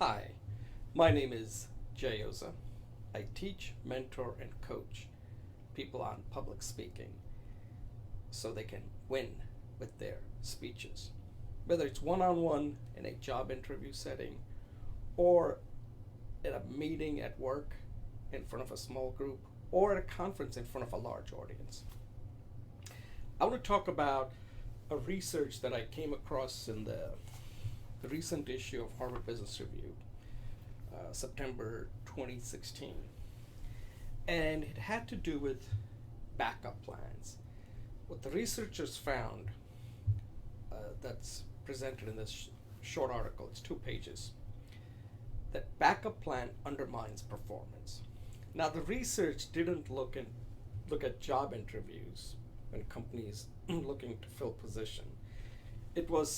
Hi, my name is Jay Oza. I teach, mentor, and coach people on public speaking so they can win with their speeches. Whether it's one on one in a job interview setting or at a meeting at work in front of a small group or at a conference in front of a large audience. I want to talk about a research that I came across in the recent issue of Harvard Business Review, September 2016. And it had to do with backup plans. What the researchers found, that's presented in this short article, it's 2 pages, that backup plan undermines performance. Now, the research didn't look at job interviews when companies looking to fill position. It was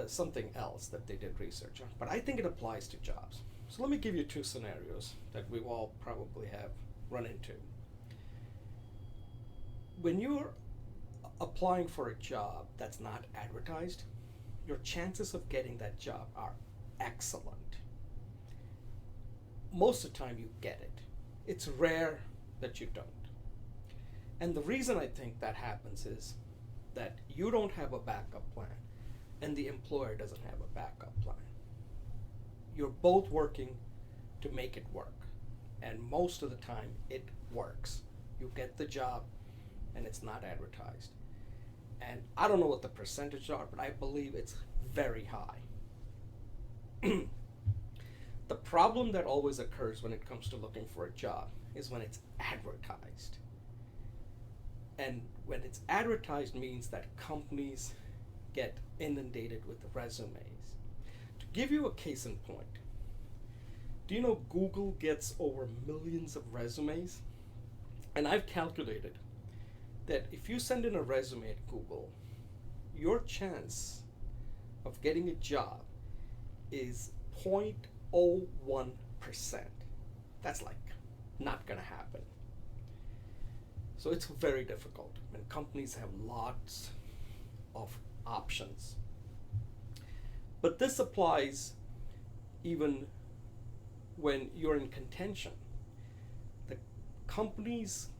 something else that they did research on, but I think it applies to jobs. So let me give you 2 scenarios that we all probably have run into. When you're applying for a job that's not advertised, your chances of getting that job are excellent. Most of the time you get it. It's rare that you don't. And the reason I think that happens is that you don't have a backup plan and the employer doesn't have a backup plan. You're both working to make it work. And most of the time it works. You get the job and it's not advertised. And I don't know what the percentage are, but I believe it's very high. The problem that always occurs when it comes to looking for a job is when it's advertised. And when it's advertised means that companies get inundated with resumes. To give you a case in point, do you know Google gets over millions of resumes? And I've calculated that if you send in a resume at Google, your chance of getting a job is 0.01%. That's like not gonna happen. So it's very difficult when companies have lots of options. But this applies even when you're in contention. The companies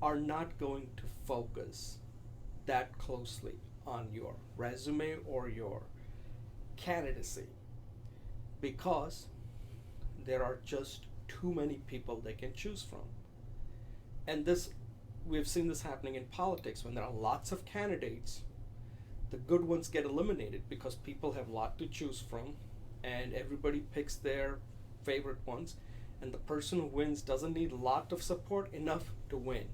are not going to focus that closely on your resume or your candidacy because there are just too many people they can choose from. And we've seen this happening in politics when there are lots of candidates. The good ones get eliminated because people have a lot to choose from and everybody picks their favorite ones, and the person who wins doesn't need a lot of support, enough to win.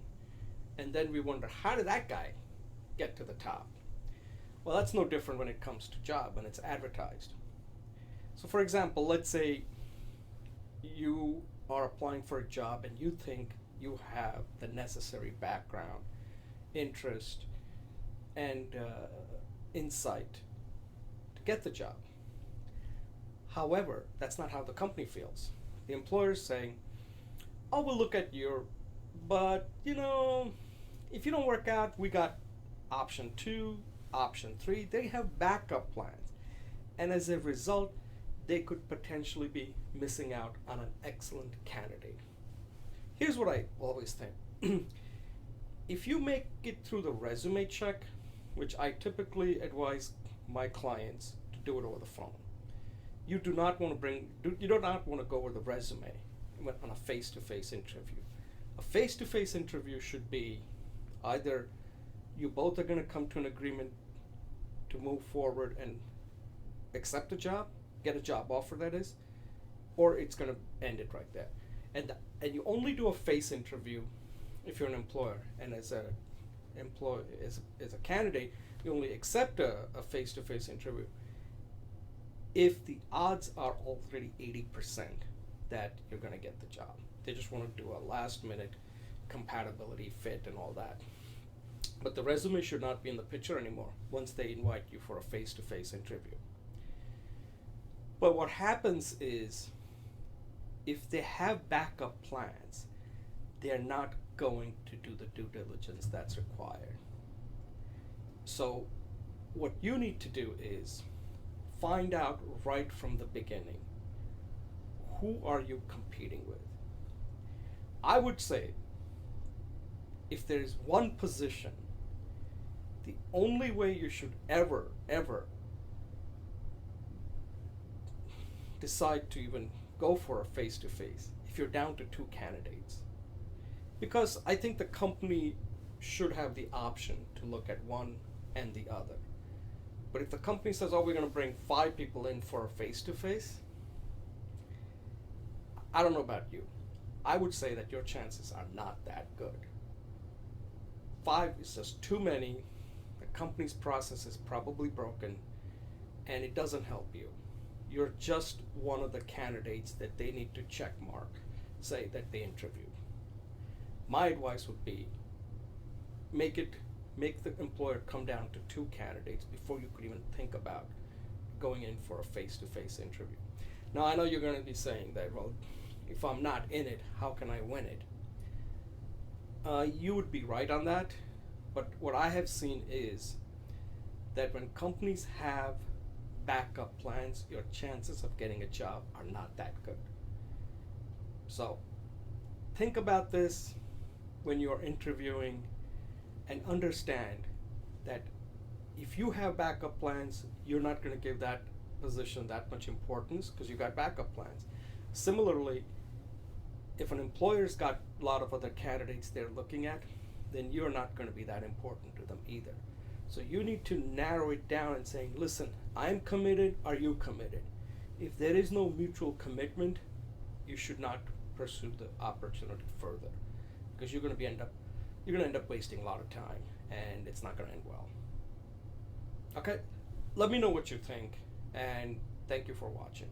And then we wonder, how did that guy get to the top? Well, that's no different when it comes to job, when it's advertised. So for example, let's say you are applying for a job and you think you have the necessary background, interest, and insight to get the job. However, that's not how the company feels. The employer is saying, oh, we'll look at but if you don't work out, we got option 2, option 3. They have backup plans. And as a result, they could potentially be missing out on an excellent candidate. Here's what I always think. If you make it through the resume check, which I typically advise my clients to do it over the phone, you do not want to go over the resume on a face-to-face interview. A face-to-face interview should be either you both are going to come to an agreement to move forward and accept a job, get a job offer that is, or it's going to end it right there. And you only do a face interview if you're an employer, and as a candidate, you only accept a face-to-face interview if the odds are already 80% that you're going to get the job. They just want to do a last-minute compatibility fit and all that. But the resume should not be in the picture anymore once they invite you for a face-to-face interview. But what happens is, if they have backup plans, they're not going to do the due diligence that's required. So what you need to do is find out right from the beginning, who are you competing with? I would say if there is one position, the only way you should ever decide to even go for a face to face, if you're down to two candidates. Because I think the company should have the option to look at one and the other. But if the company says, oh, we're going to bring 5 people in for a face to face, I don't know about you. I would say that your chances are not that good. 5 is just too many. The company's process is probably broken, and it doesn't help you. You're just one of the candidates that they need to check mark, say that they interviewed. My advice would be make the employer come down to 2 candidates before you could even think about going in for a face-to-face interview. Now I know you're going to be saying that, well, if I'm not in it, how can I win it? You would be right on that, but what I have seen is that when companies have backup plans, your chances of getting a job are not that good. So think about this when you're interviewing, and understand that if you have backup plans, you're not going to give that position that much importance because you got backup plans. Similarly, if an employer's got a lot of other candidates they're looking at, then you're not going to be that important to them either. So you need to narrow it down and saying, listen, I'm committed, are you committed? If there is no mutual commitment, you should not pursue the opportunity further, because you're going to end up wasting a lot of time, and it's not going to end well. Okay, let me know what you think, and thank you for watching.